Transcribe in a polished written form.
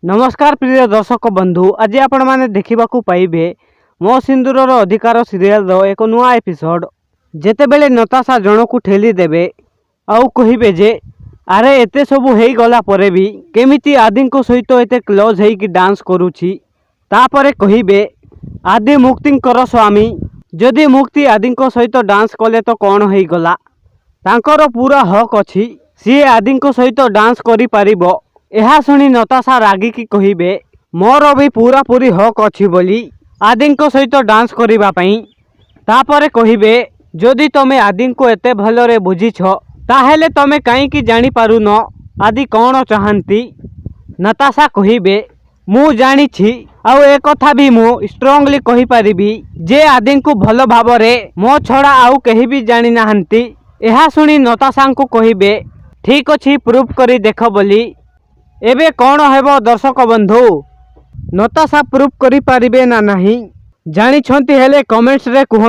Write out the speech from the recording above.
नमस्कार प्रिय दर्शक बंधु, आज आपण मैंने देखा पाइबे मो सिंदूर अधिकार सीरियल एक नुआ एपिसोड। जेतेबेले नताशा जन को ठेली देबे आउ कहिबे जे अरे एते सबु हेई गला परे भी केमिति आदि को सहित एते क्लोज हेई कि डांस करूछि। तापरे कहिबे आदि मुक्तिंकर स्वामी, जदि मुक्ति आदि को सहित डांस कले तो कौन हेई गला, तांकर पूरा हक अछि, सी आदि को सहित डांस करि पारिबो। यह शुणी नताशा रागिकी कहिबे मोर भी पूरा पूरी हक अछि बोली आदि को सहित डांस करिबा पई। तापरे कहिबे जदि तमे आदि को एते भलरे बुझिछ ताहेले तमे काई कि जानि पारुन आदि कौन चाहंती। नताशा कहिबे मु जानिछि आउ ए कथा भी मु स्ट्रांगली कहि परिबी जे आदि को भल भावरे मो छड़ा आउ केही भी जानि नाहंती। यह शुणी नताशा को कहिबे ठीक अछि, प्रूफ करी देख बोली। एबे कौन हेबो दर्शक बंधु, नताशा प्रूफ करि पारिबे ना नहीं जानिछंती हेले कमेंट्स रे कहंतु।